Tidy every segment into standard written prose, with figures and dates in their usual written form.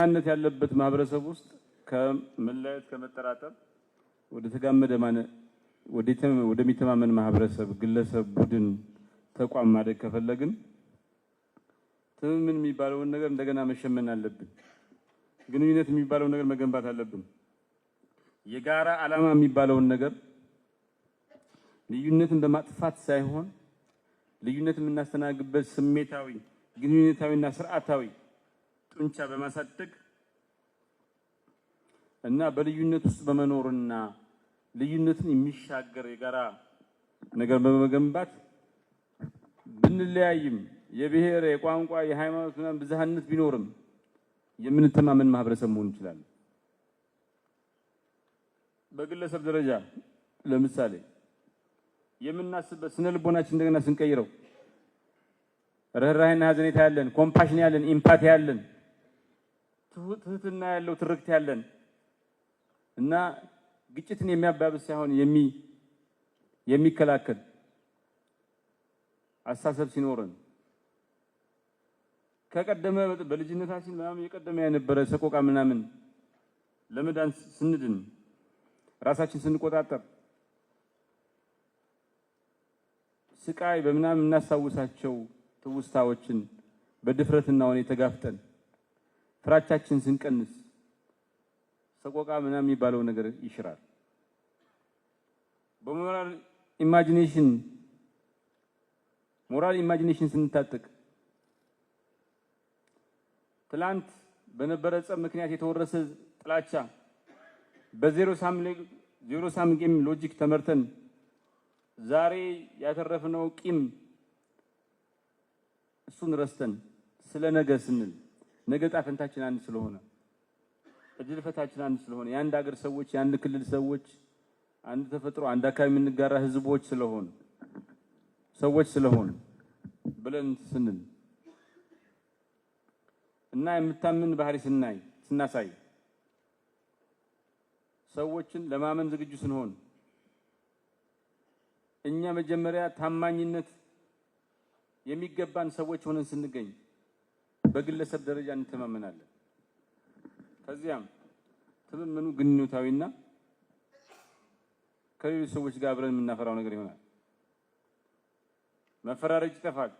ብዝሃነት ያለበት ማህበረሰብ ውስጥ ከመለያየት ከመጠራጠር ወደ ተጋመደ ወደሚተማመን ማህበረሰብ፣ ግለሰብ፣ ቡድን፣ ተቋም ማደግ ከፈለግን ትምምን የሚባለውን ነገር እንደገና መሸመን አለብን። ግንኙነት የሚባለውን ነገር መገንባት አለብን። የጋራ ዓላማ የሚባለውን ነገር ልዩነትን በማጥፋት ሳይሆን ልዩነት የምናስተናግድበት ስሜታዊ ግንኙነታዊና ስርዓታዊ ጡንቻ በማሳደግ እና በልዩነት ውስጥ በመኖርና ልዩነትን የሚሻገር የጋራ ነገር በመገንባት ብንለያይም የብሔር፣ የቋንቋ፣ የሃይማኖት ብዝሃነት ቢኖርም የምንተማመን ማህበረሰብ መሆን ይችላል። በግለሰብ ደረጃ ለምሳሌ የምናስበት ስነ ልቦናችን እንደገና ስንቀይረው ርህራሄና ሀዘኔታ ያለን፣ ኮምፓሽን ያለን፣ ኢምፓቲ ያለን፣ ትህትና ያለው ትርክት ያለን እና ግጭትን የሚያባብስ ሳይሆን የሚከላከል አስተሳሰብ ሲኖረን ከቀደመ በልጅነታችን ምናምን የቀደመ የነበረ ሰቆቃ ምናምን ለመዳን ስንድን ራሳችን ስንቆጣጠር ስቃይ በምናምን እናሳውሳቸው ትውስታዎችን በድፍረትና ወኔ ተጋፍጠን ፍራቻችን ስንቀንስ ሰቆቃ ምናምን የሚባለው ነገር ይሽራል። በሞራል ኢማጂኔሽን ስንታጠቅ ትላንት በነበረ ጸብ ምክንያት የተወረሰ ጥላቻ በዜሮ ሳም ጌም ሎጂክ ተመርተን ዛሬ ያተረፍነው ቂም እሱን ረስተን ስለ ነገ ስንል ነገ ጣፈንታችን አንድ ስለሆነ እድል ፈታችን አንድ ስለሆነ የአንድ ሀገር ሰዎች የአንድ ክልል ሰዎች አንድ ተፈጥሮ አንድ አካባቢ የምንጋራ ህዝቦች ስለሆነ ሰዎች ስለሆነ ብለን ስንል እና የምታምን ባህሪ ስናሳይ ሰዎችን ለማመን ዝግጁ ስንሆን እኛ መጀመሪያ ታማኝነት የሚገባን ሰዎች ሆነን ስንገኝ በግለሰብ ደረጃ እንተማመናለን። ከዚያም ትምምኑ ግንኙነታዊና ከሌሎች ሰዎች ጋር አብረን የምናፈራው ነገር ይሆናል። መፈራረጅ ይጠፋል።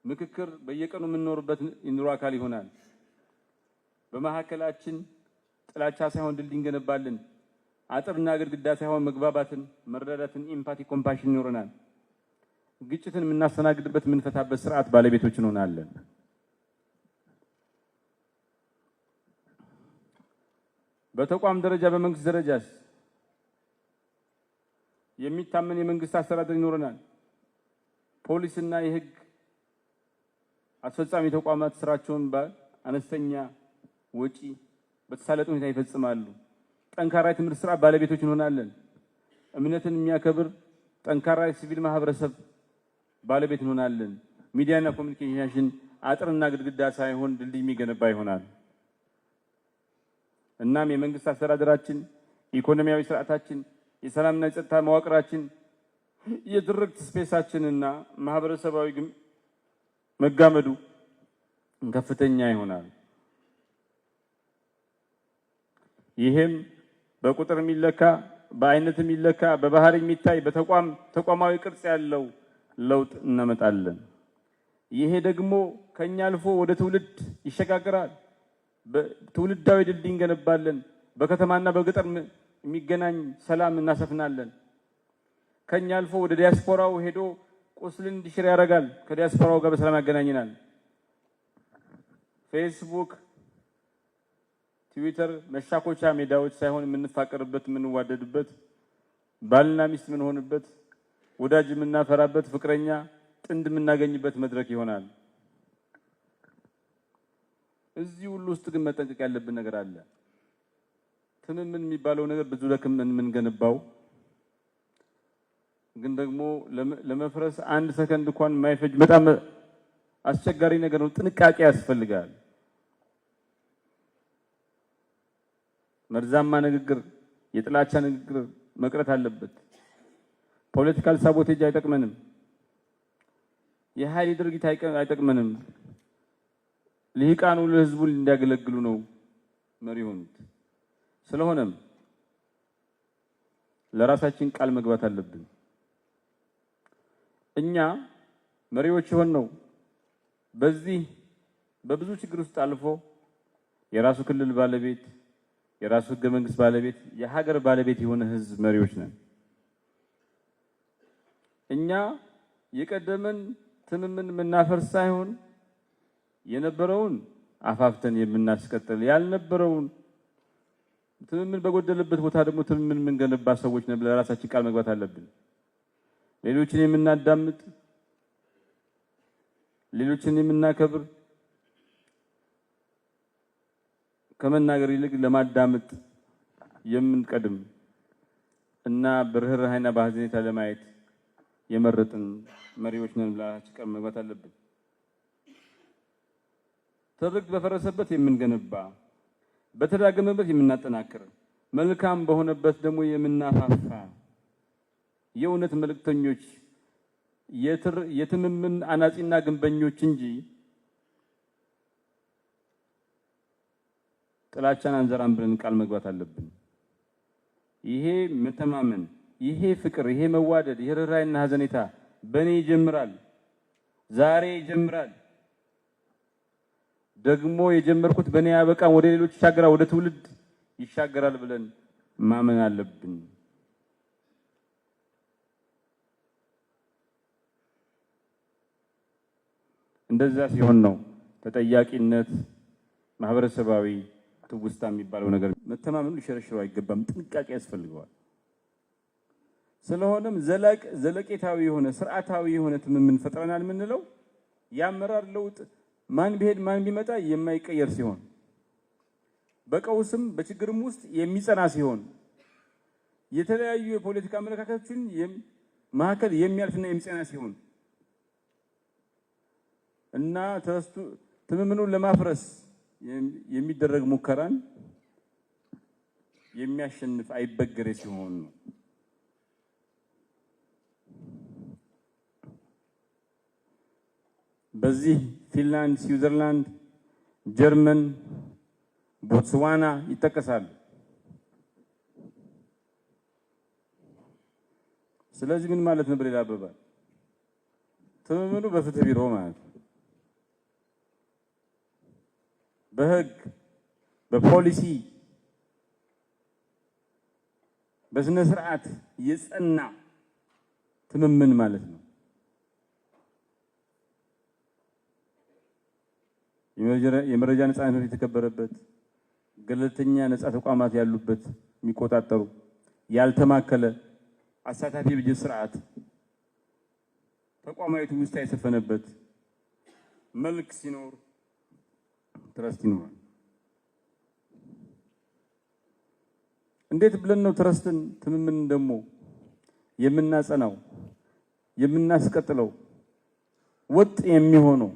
ምክክር በየቀኑ የምንኖርበት የኑሮ አካል ይሆናል። በመካከላችን ጥላቻ ሳይሆን ድልድይ እንገነባለን። አጥርና ግድግዳ ሳይሆን መግባባትን፣ መረዳዳትን፣ ኢምፓቲ፣ ኮምፓሽን ይኖረናል። ግጭትን የምናስተናግድበት የምንፈታበት ስርዓት ባለቤቶች እንሆናለን። በተቋም ደረጃ በመንግስት ደረጃስ የሚታመን የመንግስት አስተዳደር ይኖረናል። ፖሊስና የህግ አስፈጻሚ ተቋማት ስራቸውን በአነስተኛ ወጪ በተሳለጠ ሁኔታ ይፈጽማሉ። ጠንካራ የትምህርት ስርዓት ባለቤቶች እንሆናለን። እምነትን የሚያከብር ጠንካራ የሲቪል ማህበረሰብ ባለቤት እንሆናለን። ሚዲያና ኮሚኒኬሽን አጥርና ግድግዳ ሳይሆን ድልድይ የሚገነባ ይሆናል። እናም የመንግስት አስተዳደራችን፣ ኢኮኖሚያዊ ስርዓታችን፣ የሰላምና የጸጥታ መዋቅራችን፣ የትርክት ስፔሳችንና ማህበረሰባዊ መጋመዱ ከፍተኛ ይሆናል። ይህም በቁጥር የሚለካ በአይነት የሚለካ በባህሪ የሚታይ ተቋማዊ ቅርጽ ያለው ለውጥ እናመጣለን። ይሄ ደግሞ ከኛ አልፎ ወደ ትውልድ ይሸጋገራል። በትውልዳዊ ድልድይ እንገነባለን። በከተማና በገጠር የሚገናኝ ሰላም እናሰፍናለን። ከኛ አልፎ ወደ ዲያስፖራው ሄዶ ቁስልን እንዲሽር ያደርጋል። ከዲያስፖራው ጋር በሰላም ያገናኘናል። ፌስቡክ፣ ትዊተር መሻኮቻ ሜዳዎች ሳይሆን የምንፋቀርበት፣ የምንዋደድበት፣ ባልና ሚስት የምንሆንበት፣ ወዳጅ የምናፈራበት፣ ፍቅረኛ ጥንድ የምናገኝበት መድረክ ይሆናል። እዚህ ሁሉ ውስጥ ግን መጠንቀቅ ያለብን ነገር አለ። ትምምን የሚባለው ነገር ብዙ ለክም የምንገነባው ግን ደግሞ ለመፍረስ አንድ ሰከንድ እንኳን የማይፈጅ በጣም አስቸጋሪ ነገር ነው። ጥንቃቄ ያስፈልጋል። መርዛማ ንግግር፣ የጥላቻ ንግግር መቅረት አለበት። ፖለቲካል ሳቦቴጅ አይጠቅመንም። የኃይል ድርጊት አይጠቅመንም። ልሂቃኑ ለህዝቡ እንዲያገለግሉ ነው መሪ ሆኑት። ስለሆነም ለራሳችን ቃል መግባት አለብን። እኛ መሪዎች የሆነው በዚህ በብዙ ችግር ውስጥ አልፎ የራሱ ክልል ባለቤት፣ የራሱ ህገ መንግስት ባለቤት፣ የሀገር ባለቤት የሆነ ህዝብ መሪዎች ነን። እኛ የቀደመን ትምምን የምናፈርስ ሳይሆን የነበረውን አፋፍተን የምናስቀጥል፣ ያልነበረውን ትምምን በጎደለበት ቦታ ደግሞ ትምምን የምንገነባ ሰዎች ነን። ለራሳችን ቃል መግባት አለብን። ሌሎችን የምናዳምጥ፣ ሌሎችን የምናከብር፣ ከመናገር ይልቅ ለማዳመጥ የምንቀድም እና በርህራሄና በሐዘኔታ ለማየት የመረጥን መሪዎች ነን። ለራሳችን ቃል መግባት አለብን። ትርክት በፈረሰበት የምንገነባ፣ በተዳገመበት የምናጠናክር፣ መልካም በሆነበት ደግሞ የምናፋፋ የእውነት መልእክተኞች፣ የትምምን አናጺና ግንበኞች እንጂ ጥላቻን አንዘራም ብለን ቃል መግባት አለብን። ይሄ መተማመን፣ ይሄ ፍቅር፣ ይሄ መዋደድ፣ ይሄ ርህራሄና ሐዘኔታ በእኔ ይጀምራል፣ ዛሬ ይጀምራል። ደግሞ የጀመርኩት በእኔ ያበቃም፣ ወደ ሌሎች ይሻገራል፣ ወደ ትውልድ ይሻገራል ብለን ማመን አለብን። እንደዛ ሲሆን ነው ተጠያቂነት፣ ማህበረሰባዊ ትውስታ የሚባለው ነገር መተማመኑ ሊሸረሽረው አይገባም፣ ጥንቃቄ ያስፈልገዋል። ስለሆነም ዘለቄታዊ የሆነ ስርዓታዊ የሆነ ትምምን ፈጥረናል የምንለው የአመራር ለውጥ ማን ቢሄድ ማን ቢመጣ የማይቀየር ሲሆን፣ በቀውስም በችግርም ውስጥ የሚጸና ሲሆን፣ የተለያዩ የፖለቲካ አመለካከቶችን ማዕከል የሚያልፍና የሚጸና ሲሆን እና ትምምኑን ለማፍረስ የሚደረግ ሙከራን የሚያሸንፍ አይበገሬ ሲሆን ነው። በዚህ ፊንላንድ፣ ስዊዘርላንድ፣ ጀርመን፣ ቦትስዋና ይጠቀሳሉ። ስለዚህ ምን ማለት ነው? በሌላ አባባል ትምምኑ በፍትህ ቢሮ ማለት ነው። በህግ፣ በፖሊሲ፣ በስነ ስርዓት የጸና ትምምን ማለት ነው። የመረጃ ነፃነት የተከበረበት፣ ገለልተኛ ነፃ ተቋማት ያሉበት፣ የሚቆጣጠሩ፣ ያልተማከለ አሳታፊ የብጅት ስርዓት፣ ተቋማዊ ትውስታ የሰፈነበት መልክ ሲኖር ትረስት ይኖራል። እንዴት ብለን ነው ትረስትን ትምምን ደግሞ የምናጸናው የምናስቀጥለው ወጥ የሚሆነው?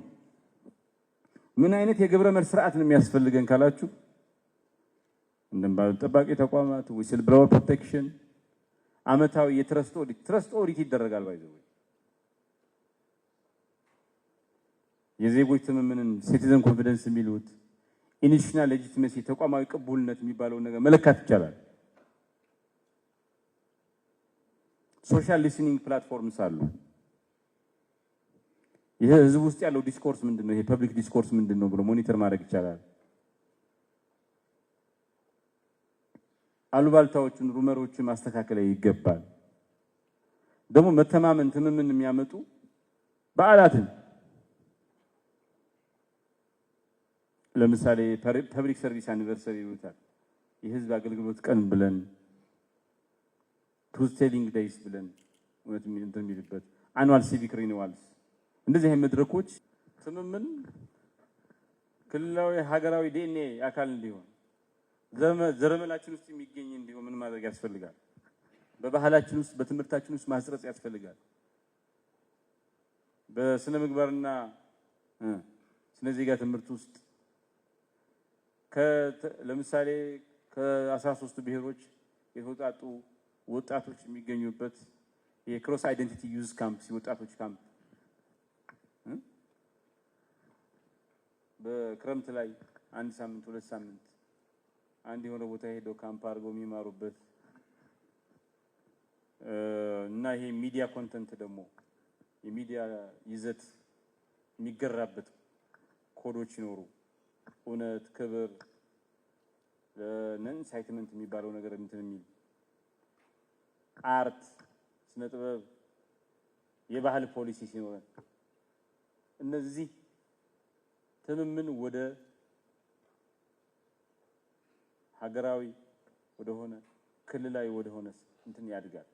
ምን አይነት የግብረ መልስ ስርዓት ነው የሚያስፈልገን ካላችሁ፣ እንደ ጠባቂ ተቋማት፣ ዊስል ብሎወር ፕሮቴክሽን፣ አመታዊ የትረስት ኦዲት ይደረጋል። ባይዘው የዜጎች ትምምንን ሲቲዘን ኮንፊደንስ የሚሉት ኢኒሽናል ሌጂቲሜሲ ተቋማዊ ቅቡልነት የሚባለው ነገር መለካት ይቻላል። ሶሻል ሊስኒንግ ፕላትፎርምስ አሉ። ይሄ ህዝብ ውስጥ ያለው ዲስኮርስ ምንድነው? ይሄ ፐብሊክ ዲስኮርስ ምንድነው ብሎ ሞኒተር ማድረግ ይቻላል። አሉባልታዎችን፣ ሩመሮችን ማስተካከል ይገባል። ደግሞ መተማመን ትምምን የሚያመጡ በዓላትን ለምሳሌ ፐብሊክ ሰርቪስ አኒቨርሰሪ ይሉታል፣ የህዝብ አገልግሎት ቀን ብለን፣ ትሩዝ ቴሊንግ ዴይስ ብለን እውነት የሚልበት አኑዋል ሲቪክ ሪኒዋልስ፣ እንደዚህ አይነት መድረኮች ትምምን ክልላዊ ሀገራዊ ዲኤንኤ አካል እንዲሆን ዘረመላችን ውስጥ የሚገኝ እንዲሆን ምን ማድረግ ያስፈልጋል? በባህላችን ውስጥ በትምህርታችን ውስጥ ማስረጽ ያስፈልጋል። በስነ ምግባርና ስነ ዜጋ ትምህርት ውስጥ ለምሳሌ ከ13 ብሔሮች የተወጣጡ ወጣቶች የሚገኙበት የክሮስ አይደንቲቲ ዩዝ ካምፕ፣ ወጣቶች ካምፕ ክረምት ላይ አንድ ሳምንት 2 ሳምንት አንድ የሆነ ቦታ ሄደው ካምፕ አድርገው የሚማሩበት እና ይሄ ሚዲያ ኮንተንት ደግሞ የሚዲያ ይዘት የሚገራበት ኮዶች ይኖሩ እውነት ክብር ነን ሳይትመንት የሚባለው ነገር እንትን የሚል አርት ስነ ጥበብ የባህል ፖሊሲ ሲኖር እነዚህ ትምምን ወደ ሀገራዊ ወደ ሆነ ክልላዊ ወደ ሆነ እንትን ያድጋል።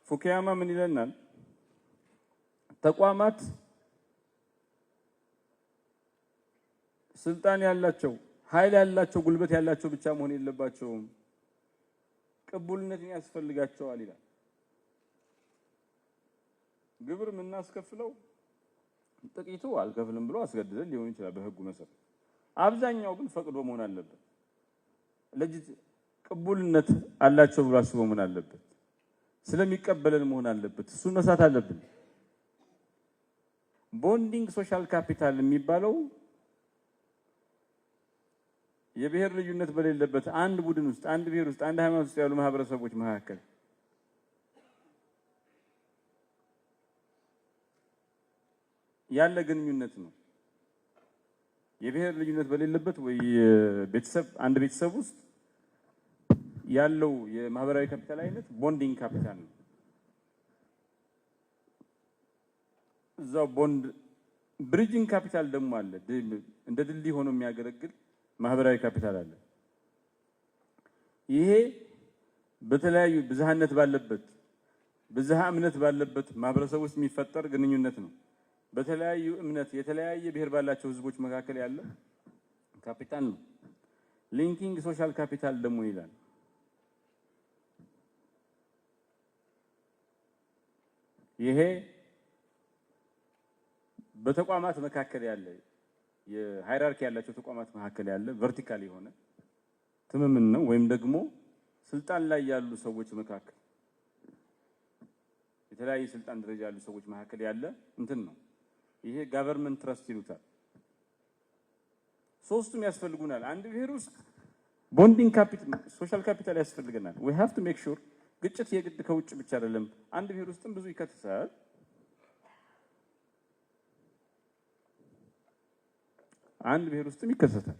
ፉኩያማ ምን ይለናል? ተቋማት ስልጣን ያላቸው ኃይል ያላቸው ጉልበት ያላቸው ብቻ መሆን የለባቸውም፣ ቅቡልነትን ያስፈልጋቸዋል ይላል። ግብር የምናስከፍለው ጥቂቱ አልከፍልም ብሎ አስገድደን ሊሆን ይችላል በህጉ መሰረት። አብዛኛው ግን ፈቅዶ መሆን አለበት። ለዚህ ቅቡልነት አላቸው ብሎ አስቦ መሆን አለበት። ስለሚቀበለን መሆን አለበት። እሱን መስራት አለብን። ቦንዲንግ ሶሻል ካፒታል የሚባለው የብሔር ልዩነት በሌለበት አንድ ቡድን ውስጥ አንድ ብሔር ውስጥ አንድ ሃይማኖት ውስጥ ያሉ ማህበረሰቦች መካከል ያለ ግንኙነት ነው። የብሔር ልዩነት በሌለበት ወይ ቤተሰብ አንድ ቤተሰብ ውስጥ ያለው የማህበራዊ ካፒታል አይነት ቦንዲንግ ካፒታል ነው። እዛው ቦንድ ብሪጅንግ ካፒታል ደግሞ አለ። እንደ ድልድይ ሆኖ የሚያገለግል ማህበራዊ ካፒታል አለ። ይሄ በተለያዩ ብዝሃነት ባለበት ብዝሃ እምነት ባለበት ማህበረሰብ ውስጥ የሚፈጠር ግንኙነት ነው። በተለያዩ እምነት የተለያየ ብሔር ባላቸው ህዝቦች መካከል ያለ ካፒታል ነው። ሊንኪንግ ሶሻል ካፒታል ደግሞ ይላል። ይሄ በተቋማት መካከል ያለ የሃይራርኪ ያላቸው ተቋማት መካከል ያለ ቨርቲካል የሆነ ትምምን ነው። ወይም ደግሞ ስልጣን ላይ ያሉ ሰዎች መካከል የተለያየ ስልጣን ደረጃ ያሉ ሰዎች መካከል ያለ እንትን ነው። ይሄ ጋቨርንመንት ትረስት ይሉታል። ሶስቱም ያስፈልጉናል። አንድ ብሔር ውስጥ ቦንዲንግ ካፒታል ሶሻል ካፒታል ያስፈልገናል። we have to make sure ግጭት የግድ ከውጭ ብቻ አይደለም። አንድ ብሔር ውስጥም ብዙ ይከተሳል። አንድ ብሔር ውስጥም ይከሰታል።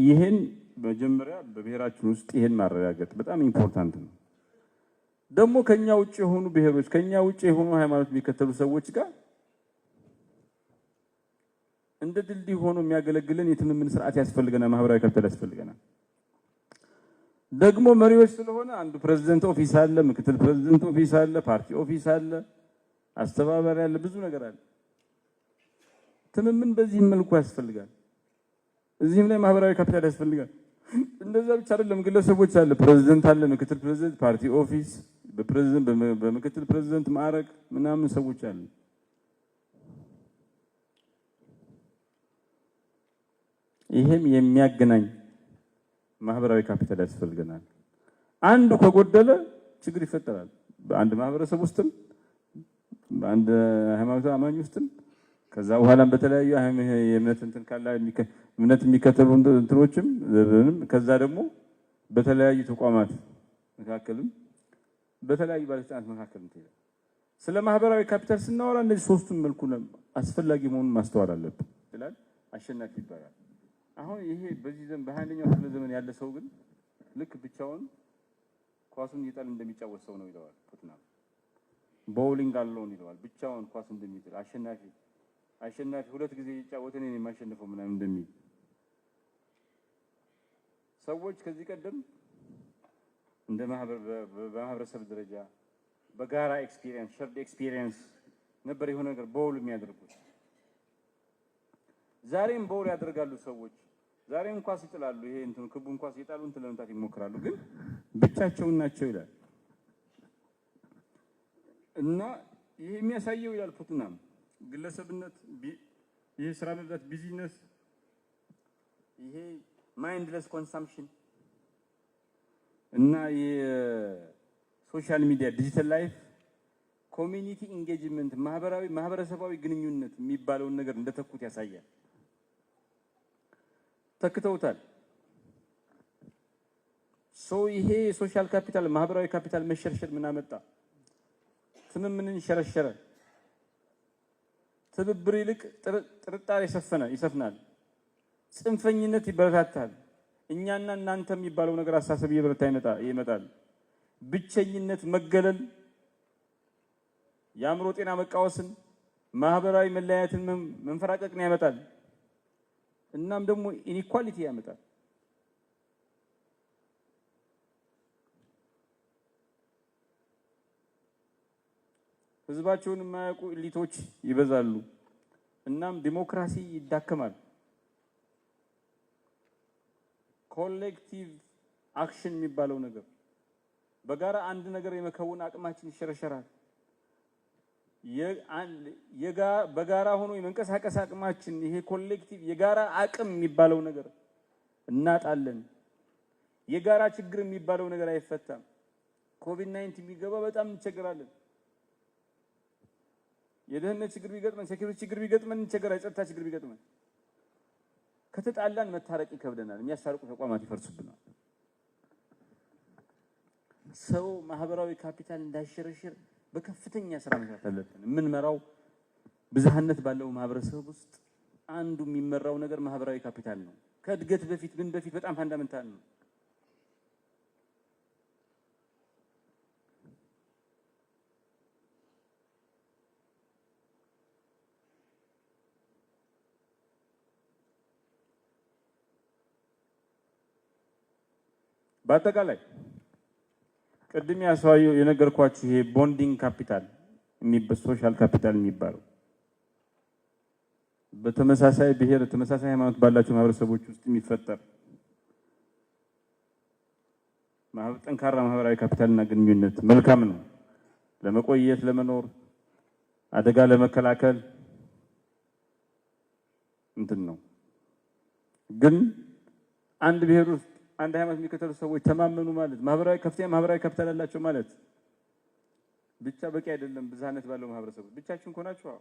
ይሄን መጀመሪያ በብሔራችን ውስጥ ይሄን ማረጋገጥ በጣም ኢምፖርታንት ነው። ደግሞ ከኛ ውጭ የሆኑ ብሔሮች ከኛ ውጭ የሆኑ ሃይማኖት የሚከተሉ ሰዎች ጋር እንደ ድልድይ ሆኖ የሚያገለግለን የትምምን ስርዓት ያስፈልገናል። ማህበራዊ ካፒታል ያስፈልገናል። ደግሞ መሪዎች ስለሆነ አንዱ ፕሬዝዳንት ኦፊስ አለ፣ ምክትል ፕሬዝዳንት ኦፊስ አለ፣ ፓርቲ ኦፊስ አለ፣ አስተባባሪ አለ፣ ብዙ ነገር አለ። ትምምን በዚህ መልኩ ያስፈልጋል። እዚህም ላይ ማህበራዊ ካፒታል ያስፈልጋል። እንደዛ ብቻ አይደለም። ግለሰቦች አለ፣ ፕሬዝዳንት አለ፣ ምክትል ፕሬዝዳንት፣ ፓርቲ ኦፊስ፣ በፕሬዝዳንት በምክትል ፕሬዝዳንት ማዕረግ ምናምን ሰዎች አሉ። ይሄም የሚያገናኝ ማህበራዊ ካፒታል ያስፈልገናል። አንዱ ከጎደለ ችግር ይፈጠራል። በአንድ ማህበረሰብ ውስጥም በአንድ ሃይማኖት አማኝ ውስጥም ከዛ በኋላም በተለያዩ የእምነት እንትን ካላ እምነት የሚከተሉ እንትኖችም ከዛ ደግሞ በተለያዩ ተቋማት መካከልም በተለያዩ ባለስልጣናት መካከልም ተይዘው ስለ ማህበራዊ ካፒታል ስናወራ እነዚህ ሶስቱም መልኩ አስፈላጊ መሆኑን ማስተዋል አለብን ይላል አሸናፊ ይባላል። አሁን ይሄ በዚህ ዘመን በ21ኛው ክፍለ ዘመን ያለ ሰው ግን ልክ ብቻውን ኳሱን እየጣል እንደሚጫወት ሰው ነው ይለዋል ፑትናም። ቦውሊንግ አለውን ይለዋል ብቻውን ኳስ እንደሚጥል አሸናፊ ሁለት ጊዜ እየጫወተ እኔ የማሸንፈው ምናምን እንደሚል ሰዎች ከዚህ ቀደም እንደ በማህበረሰብ ደረጃ በጋራ ኤክስፒሪየንስ ሸርድ ኤክስፒሪየንስ ነበር የሆነ ነገር ቦውል የሚያደርጉት። ዛሬም ቦውል ያደርጋሉ ሰዎች። ዛሬም ኳስ ይጥላሉ። ይሄ እንትን ክቡን ኳስ ይጣሉ እንትን ለመምታት ይሞክራሉ፣ ግን ብቻቸውን ናቸው ይላል። እና ይሄ የሚያሳየው ይላል ፑትናም ግለሰብነት፣ ይሄ ስራ መብዛት፣ ቢዚነስ ይሄ ማይንድለስ ኮንሰምፕሽን እና የሶሻል ሚዲያ ዲጂታል ላይፍ ኮሚኒቲ ኢንጌጅመንት ማህበረሰባዊ ግንኙነት የሚባለውን ነገር እንደተኩት ያሳያል። ተክተውታል። ይሄ ሶሻል ካፒታል ማህበራዊ ካፒታል መሸርሸር ምን አመጣ? ትምምንን ሸረሸረ። ትብብር ይልቅ ጥርጣሬ ይሰፍናል። ጽንፈኝነት ይበረታታል። እኛና እናንተ የሚባለው ነገር አሳሰብ እየበረታ ይመጣል። ብቸኝነት፣ መገለል፣ የአእምሮ ጤና መቃወስን፣ ማህበራዊ መለያየትን፣ መንፈራቀቅን ያመጣል። እናም ደግሞ ኢኒኳሊቲ ያመጣል። ህዝባቸውን የማያውቁ ኤሊቶች ይበዛሉ። እናም ዲሞክራሲ ይዳከማል። ኮሌክቲቭ አክሽን የሚባለው ነገር በጋራ አንድ ነገር የመከወን አቅማችን ይሸረሸራል። በጋራ ሆኖ የመንቀሳቀስ አቅማችን ይሄ ኮሌክቲቭ የጋራ አቅም የሚባለው ነገር እናጣለን። የጋራ ችግር የሚባለው ነገር አይፈታም። ኮቪድ-19 የሚገባ በጣም እንቸገራለን። የደህንነት ችግር ቢገጥመን፣ ሴኩሪቲ ችግር ቢገጥመን እንቸገራለን። የጸጥታ ችግር ቢገጥመን ከተጣላን መታረቅ ይከብደናል። የሚያስታርቁ ተቋማት ይፈርሱብናል። ሰው ማህበራዊ ካፒታል እንዳይሸረሸር በከፍተኛ ስራ መስራት አለብን። የምንመራው ብዝሃነት ባለው ማህበረሰብ ውስጥ አንዱ የሚመራው ነገር ማህበራዊ ካፒታል ነው። ከእድገት በፊት በጣም ፋንዳሜንታል ነው። በአጠቃላይ ቅድም ያሳየው የነገርኳችሁ ይሄ ቦንዲንግ ካፒታል ሶሻል ካፒታል የሚባለው በተመሳሳይ ብሔር ተመሳሳይ ሃይማኖት ባላቸው ማህበረሰቦች ውስጥ የሚፈጠር ጠንካራ ማህበራዊ ካፒታልና ግንኙነት መልካም ነው። ለመቆየት፣ ለመኖር፣ አደጋ ለመከላከል ነው። ግን አንድ ብሔር ውስጥ አንድ ሃይማኖት የሚከተሉ ሰዎች ተማመኑ ማለት ከፍተኛ ማህበራዊ ካፒታል አላቸው ማለት ብቻ በቂ አይደለም። ብዝሃነት ባለው ማህበረሰብ ብቻችሁን ከሆናችሁ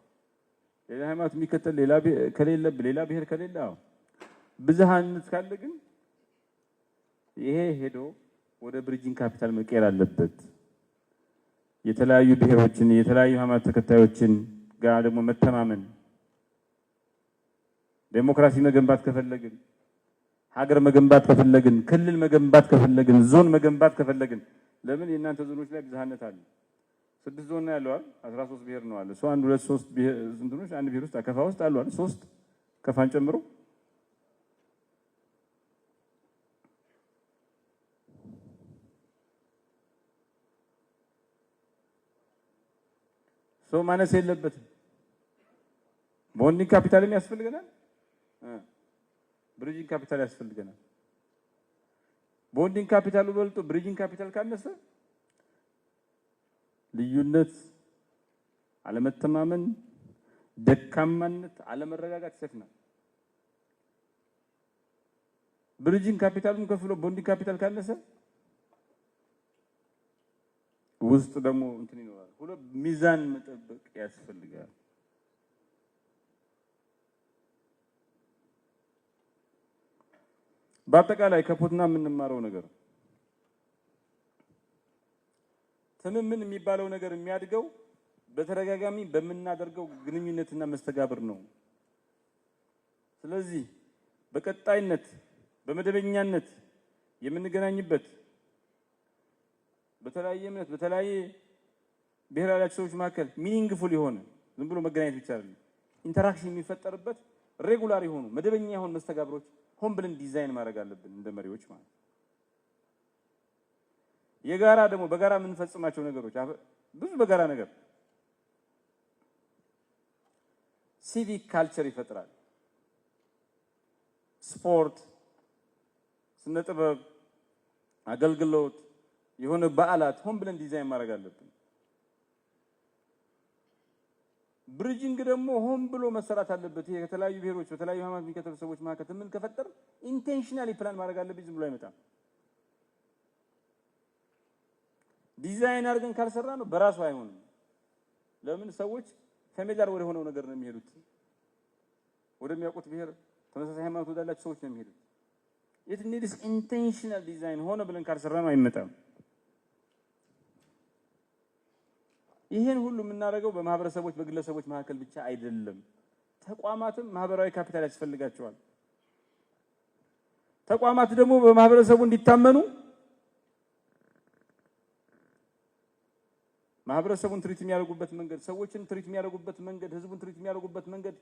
ሌላ ሃይማኖት የሚከተል ሌላ ብሔር ከሌለ ብዝሃነት ካለ ግን ይሄ ሄዶ ወደ ብሪጅንግ ካፒታል መቀየር አለበት። የተለያዩ ብሔሮችን የተለያዩ ሃይማኖት ተከታዮችን ጋር ደግሞ መተማመን፣ ዴሞክራሲ መገንባት ከፈለግን፣ ሀገር መገንባት ከፈለግን፣ ክልል መገንባት ከፈለግን፣ ዞን መገንባት ከፈለግን ለምን የእናንተ ዞኖች ላይ ብዝሃነት አለ። 6 ዞን ነው ያለው አይደል? 13 ብሔር ነው አለ። 1 2 3 ብሔር እንትኖች አንድ ብሔር ውስጥ ከፋ ውስጥ አሉ አይደል? 3 ከፋን ጨምሮ ሰው ማነስ የለበትም። ቦንዲንግ ካፒታልም ያስፈልገናል፣ ብሪጅንግ ካፒታል ያስፈልገናል። ቦንዲንግ ካፒታሉ በልጦ ብሪጅንግ ካፒታል ካነሰ ልዩነት፣ አለመተማመን፣ ደካማነት፣ አለመረጋጋት ይሰፍናል። ብሪጅንግ ካፒታሉን ከፍሎ ቦንዲንግ ካፒታል ካነሰ ውስጥ ደግሞ እንትን ይኖራል። ሚዛን መጠበቅ ያስፈልጋል። በአጠቃላይ ከፑትና የምንማረው ነገር ትምምን የሚባለው ነገር የሚያድገው በተደጋጋሚ በምናደርገው ግንኙነትና መስተጋብር ነው። ስለዚህ በቀጣይነት በመደበኛነት የምንገናኝበት በተለያየ እምነት በተለያየ ብሔር ያላቸው ሰዎች መካከል ሚኒንግፉል የሆነ ዝም ብሎ መገናኘት ብቻ አይደለም፣ ኢንተራክሽን የሚፈጠርበት ሬጉላር የሆኑ መደበኛ የሆኑ መስተጋብሮች ሆን ብለን ዲዛይን ማድረግ አለብን እንደ መሪዎች ማለት። የጋራ ደግሞ በጋራ የምንፈጽማቸው ነገሮች ብዙ በጋራ ነገር ሲቪክ ካልቸር ይፈጥራል። ስፖርት፣ ስነ ጥበብ፣ አገልግሎት፣ የሆነ በዓላት ሆን ብለን ዲዛይን ማድረግ አለብን። ብሪጅንግ ደግሞ ሆን ብሎ መሰራት አለበት። ይሄ ከተለያዩ ብሔሮች በተለያዩ ሃይማኖት የሚከተሉ ሰዎች መካከል ምን ከፈጠር ኢንቴንሽናሊ ፕላን ማድረግ አለበት። ዝም ብሎ አይመጣም። ዲዛይን አድርገን ካልሰራ ነው በራሱ አይሆንም። ለምን ሰዎች ፋሚሊያር ወደ ሆነው ነገር ነው የሚሄዱት። ወደሚያውቁት ብሔር ተመሳሳይ ሃይማኖት ወዳላቸው ሰዎች ነው የሚሄዱት። it needs intentional design ሆነ ብለን ካልሰራ ነው አይመጣም። ይሄን ሁሉ የምናደርገው በማህበረሰቦች በግለሰቦች መካከል ብቻ አይደለም። ተቋማትም ማህበራዊ ካፒታል ያስፈልጋቸዋል። ተቋማት ደግሞ በማህበረሰቡ እንዲታመኑ ማህበረሰቡን ትሪት የሚያደርጉበት መንገድ፣ ሰዎችን ትሪት የሚያደርጉበት መንገድ፣ ህዝቡን ትሪት የሚያደርጉበት መንገድ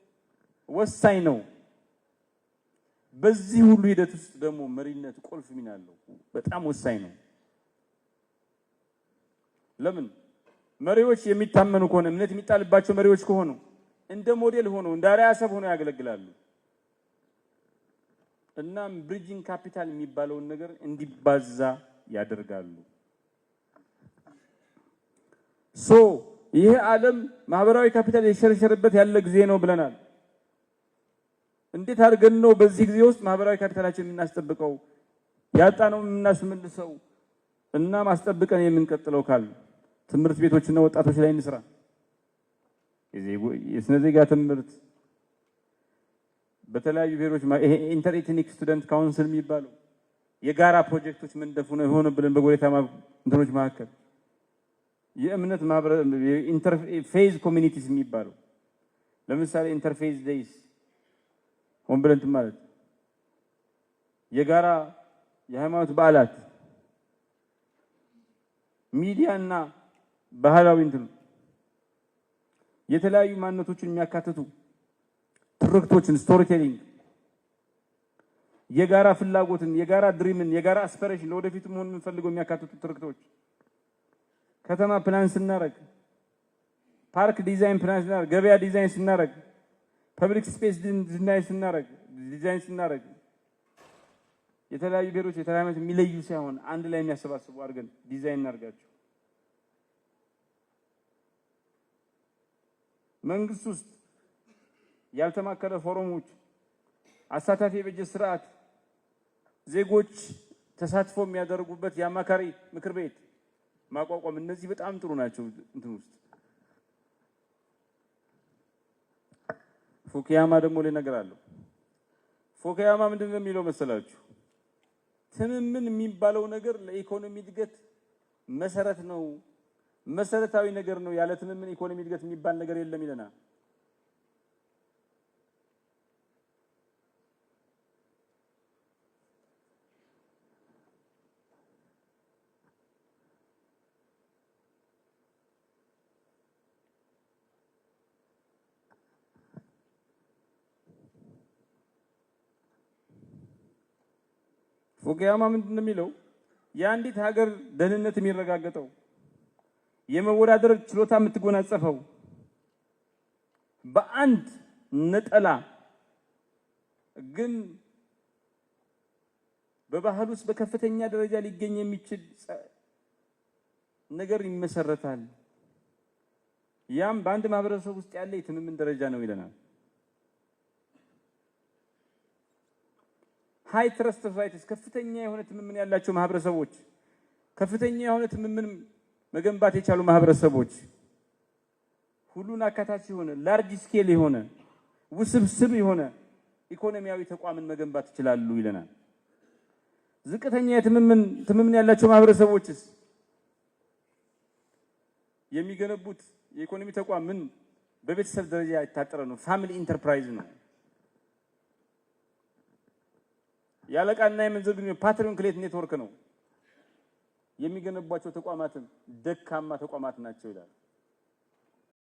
ወሳኝ ነው። በዚህ ሁሉ ሂደት ውስጥ ደግሞ መሪነት ቁልፍ ሚና አለው። በጣም ወሳኝ ነው። ለምን መሪዎች የሚታመኑ ከሆነ እምነት የሚጣልባቸው መሪዎች ከሆኑ እንደ ሞዴል ሆነው እንደ አርአያ ሰብ ሆነው ያገለግላሉ። እናም ብሪጅንግ ካፒታል የሚባለውን ነገር እንዲባዛ ያደርጋሉ። ይሄ ዓለም ማህበራዊ ካፒታል የሸረሸረበት ያለ ጊዜ ነው ብለናል። እንዴት አድርገን ነው በዚህ ጊዜ ውስጥ ማህበራዊ ካፒታላችን የምናስጠብቀው ያጣነው የምናስመልሰው እና ማስጠብቀን የምንቀጥለው ካል ትምህርት ቤቶችና ወጣቶች ላይ እንስራ። የስነ ዜጋ ትምህርት በተለያዩ ብሔሮች ይሄ ኢንተር ኤትኒክ ስቱደንት ካውንስል የሚባለው የጋራ ፕሮጀክቶች መንደፉ ነው የሆነ ብለን በጎሬታ እንትኖች መካከል የእምነት ማህበረ ኢንተርፌዝ ኮሚኒቲስ የሚባለው ለምሳሌ ኢንተርፌዝ ዴይስ ኮምፕለንት ማለት የጋራ የሃይማኖት በዓላት ሚዲያና ባህላዊ እንትን የተለያዩ ማንነቶችን የሚያካትቱ ትርክቶችን ስቶሪ ቴሊንግ የጋራ ፍላጎትን የጋራ ድሪምን የጋራ አስፒሬሽን ለወደፊት መሆን የምንፈልገው የሚያካትቱ ትርክቶች ከተማ ፕላን ስናረግ ፓርክ ዲዛይን ፕላን ስናረግ ገበያ ዲዛይን ስናረግ ፐብሊክ ስፔስ ዲዛይን ስናረግ የተለያዩ ብሔሮች የተለያዩ የሚለዩ ሳይሆን አንድ ላይ የሚያሰባስቡ አድርገን ዲዛይን እናርጋቸው። መንግስት ውስጥ ያልተማከለ ፎረሞች፣ አሳታፊ የበጀት ስርዓት፣ ዜጎች ተሳትፎ የሚያደርጉበት የአማካሪ ምክር ቤት ማቋቋም እነዚህ በጣም ጥሩ ናቸው። እንትን ውስጥ ፉኩያማ ደግሞ ላይ ነገር አለው። ፉኩያማ ምንድነው የሚለው መሰላችሁ? ትምምን የሚባለው ነገር ለኢኮኖሚ እድገት መሰረት ነው፣ መሰረታዊ ነገር ነው። ያለ ትምምን ኢኮኖሚ እድገት የሚባል ነገር የለም ይለናል። ፉኩያማ ምንድነው የሚለው? የአንዲት ሀገር ደህንነት የሚረጋገጠው የመወዳደር ችሎታ የምትጎናጸፈው በአንድ ነጠላ ግን በባህል ውስጥ በከፍተኛ ደረጃ ሊገኝ የሚችል ነገር ይመሰረታል። ያም በአንድ ማህበረሰብ ውስጥ ያለ የትምምን ደረጃ ነው ይለናል። ሃይ ትረስት ሶሳይቲስ ከፍተኛ የሆነ ትምምን ያላቸው ማህበረሰቦች ከፍተኛ የሆነ ትምምን መገንባት የቻሉ ማህበረሰቦች ሁሉን አካታች የሆነ ላርጅ ስኬል የሆነ ውስብስብ የሆነ ኢኮኖሚያዊ ተቋምን መገንባት ይችላሉ ይለናል። ዝቅተኛ ትምምን ያላቸው ማህበረሰቦችስ የሚገነቡት የኢኮኖሚ ተቋም ምን በቤተሰብ ደረጃ የታጠረ ነው፣ ፋሚሊ ኢንተርፕራይዝ ነው። ያለቃና የመንዘር ግንኙነት ፓትሪዮን ክሌት ኔትወርክ ነው። የሚገነቧቸው ተቋማትም ደካማ ተቋማት ናቸው ይላል።